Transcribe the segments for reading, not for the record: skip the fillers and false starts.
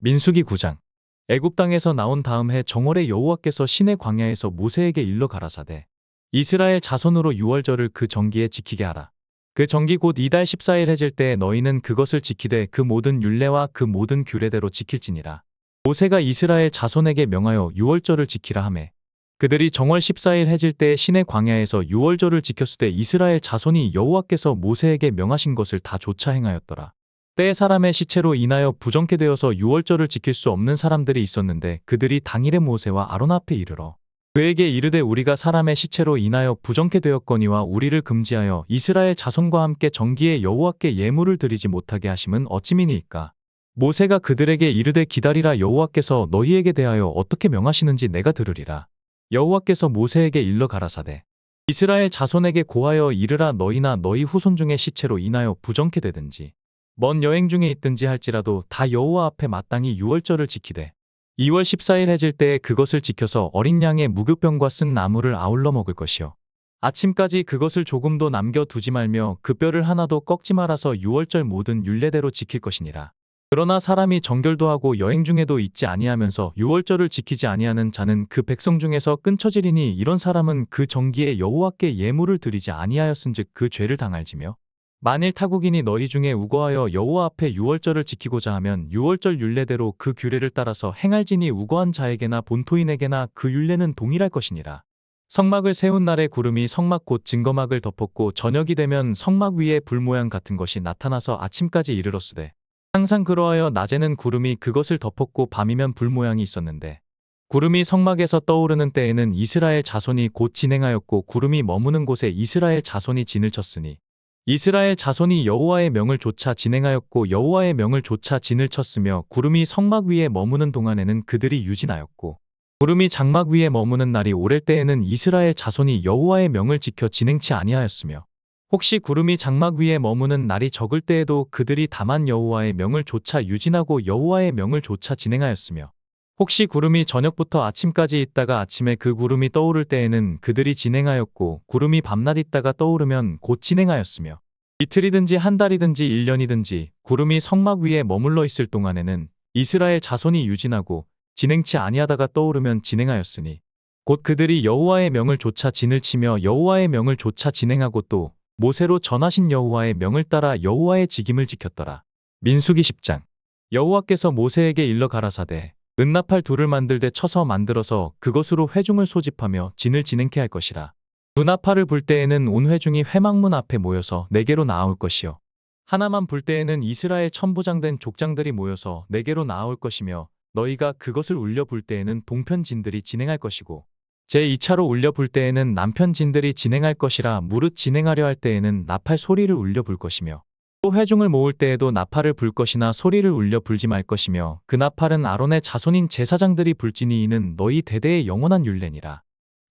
민수기 9장. 애굽 땅에서 나온 다음 해 정월에 여호와께서 시내 광야에서 모세에게 일러 가라사대 이스라엘 자손으로 유월절을 그 정기에 지키게 하라. 그 정기 곧 이달 14일 해질 때에 너희는 그것을 지키되 그 모든 율례와 그 모든 규례대로 지킬지니라. 모세가 이스라엘 자손에게 명하여 유월절을 지키라 하매 그들이 정월 14일 해질 때에 시내 광야에서 유월절을 지켰으되 이스라엘 자손이 여호와께서 모세에게 명하신 것을 다 조차 행하였더라. 때에 사람의 시체로 인하여 부정케 되어서 유월절을 지킬 수 없는 사람들이 있었는데 그들이 당일에 모세와 아론 앞에 이르러 그에게 이르되 우리가 사람의 시체로 인하여 부정케 되었거니와 우리를 금지하여 이스라엘 자손과 함께 정기에 여호와께 예물을 드리지 못하게 하심은 어찌미니이까. 모세가 그들에게 이르되 기다리라 여호와께서 너희에게 대하여 어떻게 명하시는지 내가 들으리라. 여호와께서 모세에게 일러 가라사대 이스라엘 자손에게 고하여 이르라 너희나 너희 후손 중에 시체로 인하여 부정케 되든지 먼 여행 중에 있든지 할지라도 다 여호와 앞에 마땅히 유월절을 지키되 2월 14일 해질 때에 그것을 지켜서 어린 양의 무교병과 쓴 나물을 아울러 먹을 것이요 아침까지 그것을 조금도 남겨 두지 말며 그 뼈를 하나도 꺾지 말아서 유월절 모든 율례대로 지킬 것이니라. 그러나 사람이 정결도 하고 여행 중에도 있지 아니하면서 유월절을 지키지 아니하는 자는 그 백성 중에서 끊쳐지리니 이런 사람은 그 정기에 여호와께 예물을 드리지 아니하였은즉 그 죄를 당할지며 만일 타국인이 너희 중에 우거하여 여호와 앞에 유월절을 지키고자 하면 유월절 율례대로 그 규례를 따라서 행할지니 우거한 자에게나 본토인에게나 그 율례는 동일할 것이니라. 성막을 세운 날에 구름이 성막 곧 증거막을 덮었고 저녁이 되면 성막 위에 불 모양 같은 것이 나타나서 아침까지 이르렀으되 항상 그러하여 낮에는 구름이 그것을 덮었고 밤이면 불 모양이 있었는데 구름이 성막에서 떠오르는 때에는 이스라엘 자손이 곧 진행하였고 구름이 머무는 곳에 이스라엘 자손이 진을 쳤으니 이스라엘 자손이 여호와의 명을 조차 진행하였고 여호와의 명을 조차 진을 쳤으며 구름이 성막 위에 머무는 동안에는 그들이 유진하였고 구름이 장막 위에 머무는 날이 오랠 때에는 이스라엘 자손이 여호와의 명을 지켜 진행치 아니하였으며 혹시 구름이 장막 위에 머무는 날이 적을 때에도 그들이 다만 여호와의 명을 조차 유진하고 여호와의 명을 조차 진행하였으며 혹시 구름이 저녁부터 아침까지 있다가 아침에 그 구름이 떠오를 때에는 그들이 진행하였고 구름이 밤낮 있다가 떠오르면 곧 진행하였으며 이틀이든지 한 달이든지 1년이든지 구름이 성막 위에 머물러 있을 동안에는 이스라엘 자손이 유진하고 진행치 아니하다가 떠오르면 진행하였으니 곧 그들이 여호와의 명을 조차 진을 치며 여호와의 명을 조차 진행하고 또 모세로 전하신 여호와의 명을 따라 여호와의 직임을 지켰더라. 민수기 10장. 여호와께서 모세에게 일러 가라사대 은나팔 둘을 만들되 쳐서 만들어서 그것으로 회중을 소집하며 진을 진행케 할 것이라. 두 나팔을 불 때에는 온 회중이 회막문 앞에 모여서 네개로 나아올 것이요 하나만 불 때에는 이스라엘 천부장된 족장들이 모여서 네개로 나아올 것이며 너희가 그것을 울려 불 때에는 동편 진들이 진행할 것이고 제2차로 울려 불 때에는 남편 진들이 진행할 것이라 무릇 진행하려 할 때에는 나팔 소리를 울려 불 것이며 또 회중을 모을 때에도 나팔을 불 것이나 소리를 울려 불지 말 것이며 그 나팔은 아론의 자손인 제사장들이 불지니 이는 너희 대대의 영원한 율례니라.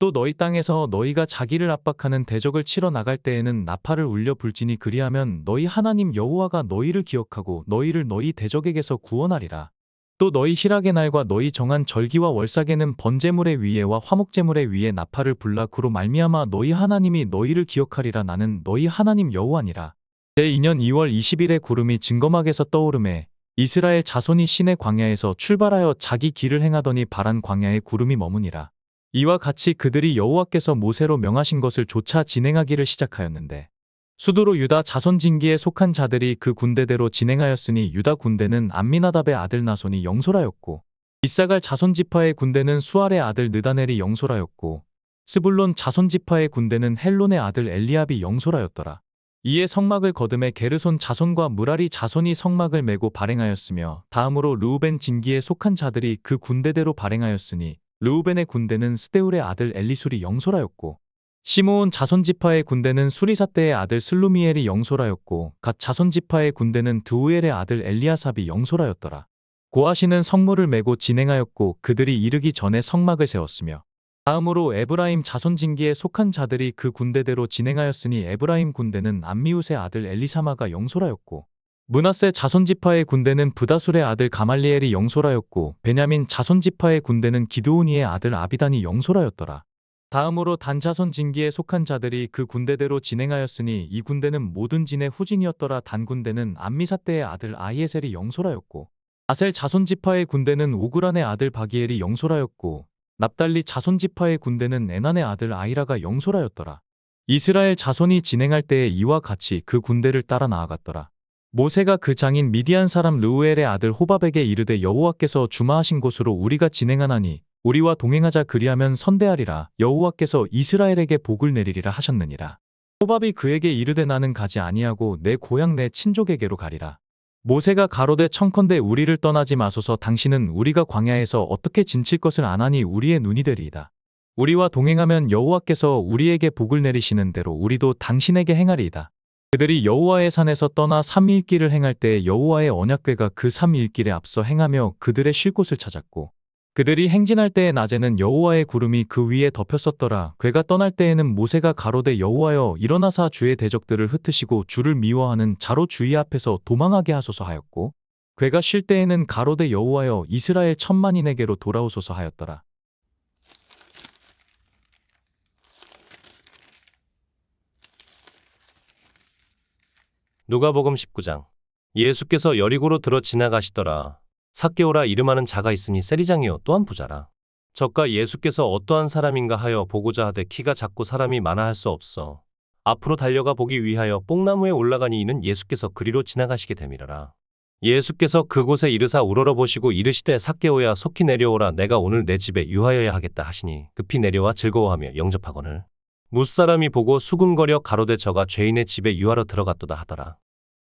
또 너희 땅에서 너희가 자기를 압박하는 대적을 치러 나갈 때에는 나팔을 울려 불지니 그리하면 너희 하나님 여호와가 너희를 기억하고 너희를 너희 대적에게서 구원하리라. 또 너희 희락의 날과 너희 정한 절기와 월삭에는 번제물의 위에와 화목제물의 위에 나팔을 불라 그로 말미암아 너희 하나님이 너희를 기억하리라. 나는 너희 하나님 여호와니라. 제2년 2월 20일에 구름이 증거막에서 떠오르매 이스라엘 자손이 시내 광야에서 출발하여 자기 길을 행하더니 바란 광야에 구름이 머무니라. 이와 같이 그들이 여호와께서 모세로 명하신 것을 조차 진행하기를 시작하였는데 수두로 유다 자손 진기에 속한 자들이 그 군대대로 진행하였으니 유다 군대는 암미나답의 아들 나손이 영솔하였고 이사갈 자손 지파의 군대는 수알의 아들 느다넬이 영솔하였고 스불론 자손 지파의 군대는 헬론의 아들 엘리압이 영솔하였더라. 이에 성막을 거듭에 게르손 자손과 무라리 자손이 성막을 메고 발행하였으며 다음으로 르우벤 진기에 속한 자들이 그 군대대로 발행하였으니 르우벤의 군대는 스데울의 아들 엘리술이 영솔하였고 시므온 자손 지파의 군대는 수리사떼의 아들 슬루미엘이 영솔하였고 갓 자손 지파의 군대는 드우엘의 아들 엘리아삽이 영솔하였더라. 고하시는 성물을 메고 진행하였고 그들이 이르기 전에 성막을 세웠으며 다음으로 에브라임 자손 진기에 속한 자들이 그 군대대로 진행하였으니 에브라임 군대는 암미웃의 아들 엘리사마가 영솔하였고 므낫세 자손 지파의 군대는 브다술의 아들 가말리엘이 영솔하였고 베냐민 자손 지파의 군대는 기드오니의 아들 아비단이 영솔하였더라. 다음으로 단 자손 진기에 속한 자들이 그 군대대로 진행하였으니 이 군대는 모든 진의 후진이었더라. 단 군대는 암미사떼의 아들 아히에셀이 영솔하였고 아셀 자손 지파의 군대는 오그란의 아들 바기엘이 영솔하였고 납달리 자손 지파의 군대는 에난의 아들 아이라가 영솔하였더라. 이스라엘 자손이 진행할 때에 이와 같이 그 군대를 따라 나아갔더라. 모세가 그 장인 미디안 사람 르우엘의 아들 호밥에게 이르되 여호와께서 주마하신 곳으로 우리가 진행하나니 우리와 동행하자 그리하면 선대하리라. 여호와께서 이스라엘에게 복을 내리리라 하셨느니라. 호밥이 그에게 이르되 나는 가지 아니하고 내 고향 내 친족에게로 가리라. 모세가 가로되 청컨대 우리를 떠나지 마소서. 당신은 우리가 광야에서 어떻게 진칠 것을 아나니 우리의 눈이 되리이다. 우리와 동행하면 여호와께서 우리에게 복을 내리시는 대로 우리도 당신에게 행하리이다. 그들이 여호와의 산에서 떠나 삼일길을 행할 때 여호와의 언약궤가 그 삼일길에 앞서 행하며 그들의 쉴 곳을 찾았고 그들이 행진할 때에 낮에는 여호와의 구름이 그 위에 덮였었더라. 궤가 떠날 때에는 모세가 가로되 여호와여 일어나사 주의 대적들을 흩으시고 주를 미워하는 자로 주의 앞에서 도망하게 하소서 하였고 궤가 쉴 때에는 가로되 여호와여 이스라엘 천만인에게로 돌아오소서 하였더라. 누가복음 19장. 예수께서 여리고로 들어 지나가시더라. 삭개오라 이름하는 자가 있으니 세리장이요 또한 부자라. 저가 예수께서 어떠한 사람인가 하여 보고자 하되 키가 작고 사람이 많아 할 수 없어 앞으로 달려가 보기 위하여 뽕나무에 올라가니 이는 예수께서 그리로 지나가시게 됨이러라. 예수께서 그곳에 이르사 우러러 보시고 이르시되 삭개오야 속히 내려오라. 내가 오늘 내 집에 유하여야 하겠다 하시니 급히 내려와 즐거워하며 영접하거늘 무사람이 보고 수군거려 가로되 저가 죄인의 집에 유하러 들어갔도다 하더라.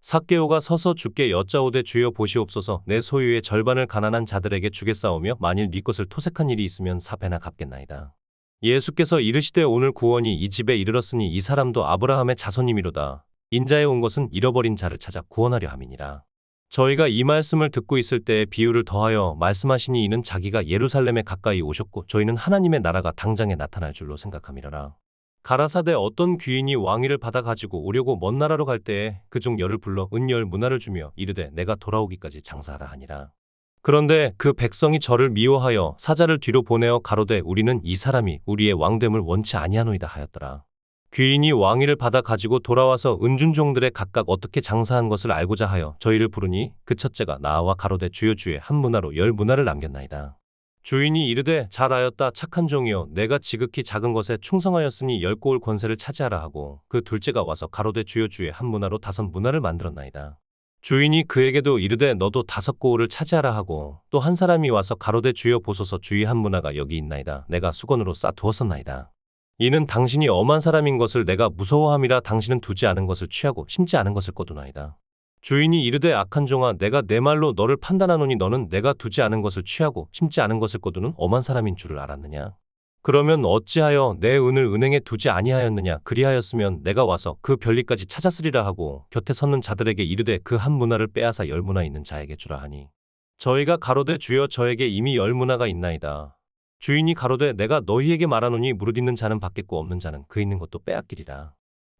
삭개오가 서서 주께 여짜오되 주여 보시옵소서. 내 소유의 절반을 가난한 자들에게 주겠사오며 만일 네 것을 토색한 일이 있으면 사배나 갚겠나이다. 예수께서 이르시되 오늘 구원이 이 집에 이르렀으니 이 사람도 아브라함의 자손이미로다. 인자에 온 것은 잃어버린 자를 찾아 구원하려 함이니라. 저희가 이 말씀을 듣고 있을 때에 비유를 더하여 말씀하시니 이는 자기가 예루살렘에 가까이 오셨고 저희는 하나님의 나라가 당장에 나타날 줄로 생각함이러라. 가라사대 어떤 귀인이 왕위를 받아 가지고 오려고 먼 나라로 갈 때에 그 종 열을 불러 은열 문화를 주며 이르되 내가 돌아오기까지 장사하라 하니라. 그런데 그 백성이 저를 미워하여 사자를 뒤로 보내어 가로되 우리는 이 사람이 우리의 왕됨을 원치 아니하노이다 하였더라. 귀인이 왕위를 받아 가지고 돌아와서 은준종들의 각각 어떻게 장사한 것을 알고자 하여 저희를 부르니 그 첫째가 나와 가로되 주여 주의 한 문화로 열 문화를 남겼나이다. 주인이 이르되 잘하였다 착한 종이여 내가 지극히 작은 것에 충성하였으니 10고을 권세를 차지하라 하고 그 둘째가 와서 가로되 주여 주의 한 문화로 5문화를 만들었나이다. 주인이 그에게도 이르되 너도 5고을을 차지하라 하고 또 한 사람이 와서 가로되 주여 보소서 주의 한 문화가 여기 있나이다. 내가 수건으로 싸두었었나이다. 이는 당신이 엄한 사람인 것을 내가 무서워함이라. 당신은 두지 않은 것을 취하고 심지 않은 것을 거두나이다. 주인이 이르되 악한 종아 내가 내 말로 너를 판단하노니 너는 내가 두지 않은 것을 취하고 심지 않은 것을 거두는 엄한 사람인 줄을 알았느냐. 그러면 어찌하여 내 은을 은행에 두지 아니하였느냐. 그리하였으면 내가 와서 그 별리까지 찾았으리라 하고 곁에 섰는 자들에게 이르되 그 한 문화를 빼앗아 10문화 있는 자에게 주라 하니 저희가 가로되 주여 저에게 이미 10문화가 있나이다. 주인이 가로되 내가 너희에게 말하노니 무릇 있는 자는 받겠고 없는 자는 그 있는 것도 빼앗기리라.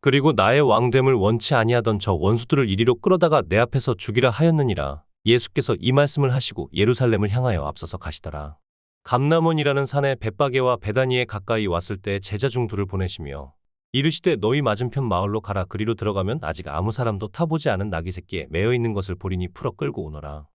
그리고 나의 왕됨을 원치 아니하던 저 원수들을 이리로 끌어다가 내 앞에서 죽이라 하였느니라. 예수께서 이 말씀을 하시고 예루살렘을 향하여 앞서서 가시더라. 감람원이라는 산에 벳바게와 베다니에 가까이 왔을 때 제자 중 둘을 보내시며 이르시되 너희 맞은편 마을로 가라. 그리로 들어가면 아직 아무 사람도 타보지 않은 나귀 새끼에 매어 있는 것을 보리니 풀어 끌고 오너라.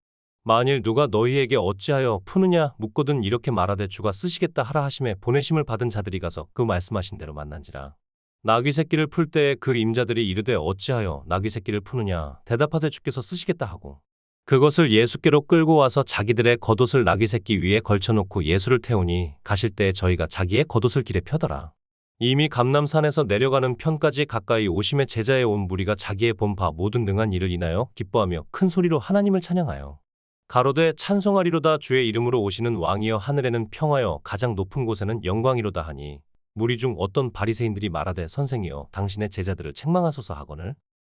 만일 누가 너희에게 어찌하여 푸느냐 묻거든 이렇게 말하되 주가 쓰시겠다 하라 하심에 보내심을 받은 자들이 가서 그 말씀하신 대로 만난지라. 나귀 새끼를 풀 때에 그 임자들이 이르되 어찌하여 나귀 새끼를 푸느냐 대답하되 주께서 쓰시겠다 하고 그것을 예수께로 끌고 와서 자기들의 겉옷을 나귀 새끼 위에 걸쳐놓고 예수를 태우니 가실 때에 저희가 자기의 겉옷을 길에 펴더라. 이미 감람산에서 내려가는 편까지 가까이 오심에 제자에 온 무리가 자기의 본 바 모든 능한 일을 인하여 기뻐하며 큰 소리로 하나님을 찬양하여 가로되 찬송하리로다. 주의 이름으로 오시는 왕이여 하늘에는 평하여 가장 높은 곳에는 영광이로다 하니 무리 중 어떤 바리새인들이 말하되 선생이여 당신의 제자들을 책망하소서 하거늘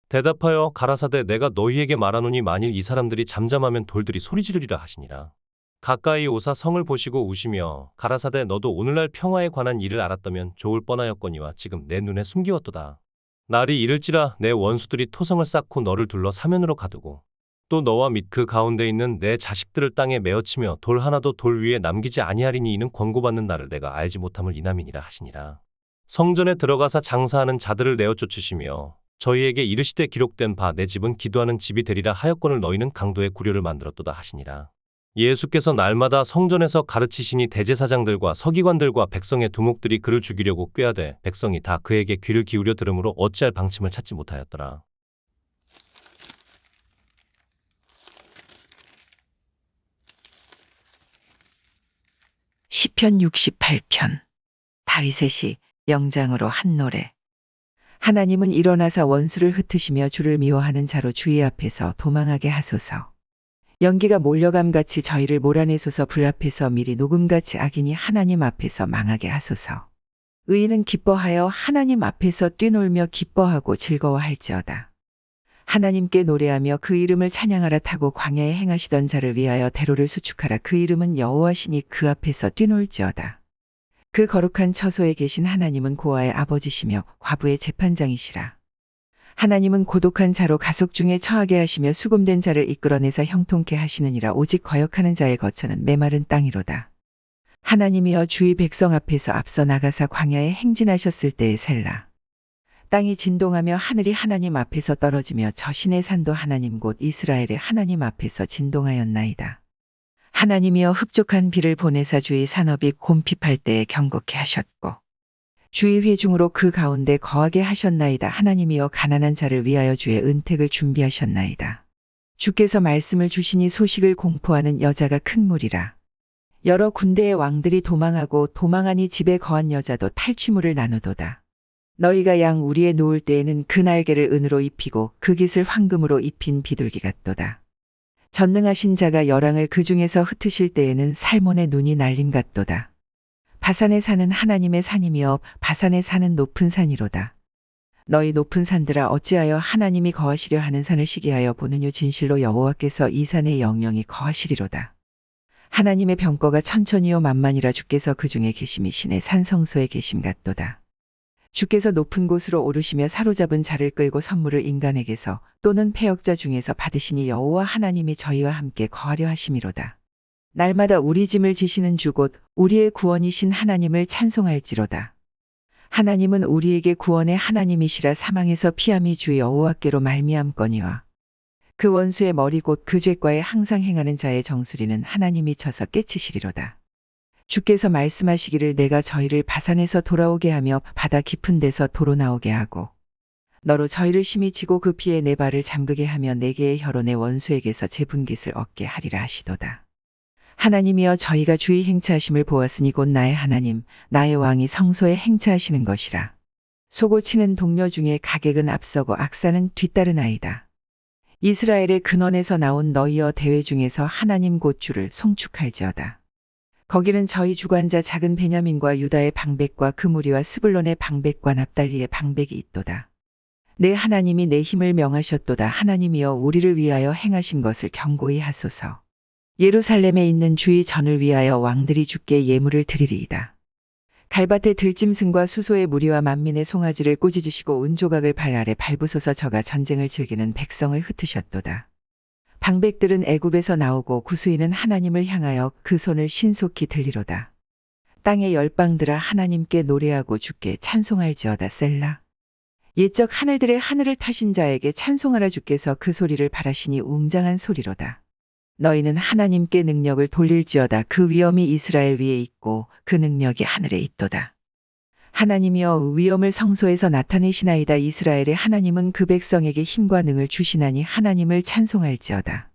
대답하여 가라사대 내가 너희에게 말하노니 만일 이 사람들이 잠잠하면 돌들이 소리 지르리라 하시니라. 가까이 오사 성을 보시고 우시며 가라사대 너도 오늘날 평화에 관한 일을 알았다면 좋을 뻔하였거니와 지금 내 눈에 숨기웠도다. 날이 이를지라 내 원수들이 토성을 쌓고 너를 둘러 사면으로 가두고 또 너와 및 그 가운데 있는 내 자식들을 땅에 메어치며 돌 하나도 돌 위에 남기지 아니하리니 이는 권고받는 나를 내가 알지 못함을 인함이니라 하시니라. 성전에 들어가사 장사하는 자들을 내어 쫓으시며 저희에게 이르시되 기록된 바 내 집은 기도하는 집이 되리라 하였거늘 너희는 강도의 구려를 만들었도다 하시니라. 예수께서 날마다 성전에서 가르치시니 대제사장들과 서기관들과 백성의 두목들이 그를 죽이려고 꾀하되 백성이 다 그에게 귀를 기울여 들으므로 어찌할 방침을 찾지 못하였더라. 시편 68편. 다윗의 시, 영장으로 한 노래. 하나님은 일어나사 원수를 흩으시며 주를 미워하는 자로 주의 앞에서 도망하게 하소서. 연기가 몰려감같이 저희를 몰아내소서. 불 앞에서 미리 녹음같이 악인이 하나님 앞에서 망하게 하소서. 의인은 기뻐하여 하나님 앞에서 뛰놀며 기뻐하고 즐거워할지어다. 하나님께 노래하며 그 이름을 찬양하라. 타고 광야에 행하시던 자를 위하여 대로를 수축하라. 그 이름은 여호와시니 그 앞에서 뛰놀지어다. 그 거룩한 처소에 계신 하나님은 고아의 아버지시며 과부의 재판장이시라. 하나님은 고독한 자로 가속 중에 처하게 하시며 수금된 자를 이끌어내사 형통케 하시느니라. 오직 거역하는 자의 거처는 메마른 땅이로다. 하나님이여 주의 백성 앞에서 앞서 나가사 광야에 행진하셨을 때에 셀라. 땅이 진동하며 하늘이 하나님 앞에서 떨어지며 저 신의 산도 하나님 곧 이스라엘의 하나님 앞에서 진동하였나이다. 하나님이여 흡족한 비를 보내사 주의 산업이 곰핍할 때에 경고케 하셨고 주의 회중으로 그 가운데 거하게 하셨나이다. 하나님이여 가난한 자를 위하여 주의 은택을 준비하셨나이다. 주께서 말씀을 주시니 소식을 공포하는 여자가 큰 무리라. 여러 군대의 왕들이 도망하고 도망하니 집에 거한 여자도 탈취물을 나누도다. 너희가 양 우리에 놓을 때에는 그 날개를 은으로 입히고 그 깃을 황금으로 입힌 비둘기 같도다. 전능하신 자가 열왕을 그 중에서 흩으실 때에는 살몬의 눈이 날림 같도다. 바산에 사는 하나님의 산이며 바산에 사는 높은 산이로다. 너희 높은 산들아 어찌하여 하나님이 거하시려 하는 산을 시기하여 보느뇨. 진실로 여호와께서 이 산에 영영이 거하시리로다. 하나님의 병거가 천천히요 만만이라. 주께서 그 중에 계심이 신의 산성소에 계심 같도다. 주께서 높은 곳으로 오르시며 사로잡은 자를 끌고 선물을 인간에게서 또는 패역자 중에서 받으시니 여호와 하나님이 저희와 함께 거하려 하심이로다. 날마다 우리 짐을 지시는 주 곧 우리의 구원이신 하나님을 찬송할지로다. 하나님은 우리에게 구원의 하나님이시라. 사망에서 피함이 주 여호와께로 말미암거니와 그 원수의 머리 곧 그 죄과에 항상 행하는 자의 정수리는 하나님이 쳐서 깨치시리로다. 주께서 말씀하시기를 내가 저희를 바산에서 돌아오게 하며 바다 깊은 데서 도로 나오게 하고 너로 저희를 심히 치고 그 피에 내 발을 잠그게 하며 네 개의 혀로 내 원수에게서 제분깃을 얻게 하리라 하시도다. 하나님이여 저희가 주의 행차하심을 보았으니 곧 나의 하나님 나의 왕이 성소에 행차하시는 것이라. 소고 치는 동료 중에 가객은 앞서고 악사는 뒤따르나이다. 이스라엘의 근원에서 나온 너희여 대회 중에서 하나님 곧 주를 송축할지어다. 거기는 저희 주관자 작은 베냐민과 유다의 방백과 그 무리와 스불론의 방백과 납달리의 방백이 있도다. 내 하나님이 내 힘을 명하셨도다. 하나님이여 우리를 위하여 행하신 것을 경고히 하소서. 예루살렘에 있는 주의 전을 위하여 왕들이 주께 예물을 드리리이다. 갈밭의 들짐승과 수소의 무리와 만민의 송아지를 꾸짖으시고 은조각을 발 아래 밟으소서. 저가 전쟁을 즐기는 백성을 흩으셨도다. 방백들은 애굽에서 나오고 구수인은 하나님을 향하여 그 손을 신속히 들리로다. 땅의 열방들아 하나님께 노래하고 주께 찬송할지어다. 셀라. 옛적 하늘들의 하늘을 타신 자에게 찬송하라. 주께서 그 소리를 바라시니 웅장한 소리로다. 너희는 하나님께 능력을 돌릴지어다. 그 위엄이 이스라엘 위에 있고 그 능력이 하늘에 있도다. 하나님이여 위엄을 성소에서 나타내시나이다. 이스라엘의 하나님은 그 백성에게 힘과 능을 주시나니 하나님을 찬송할지어다.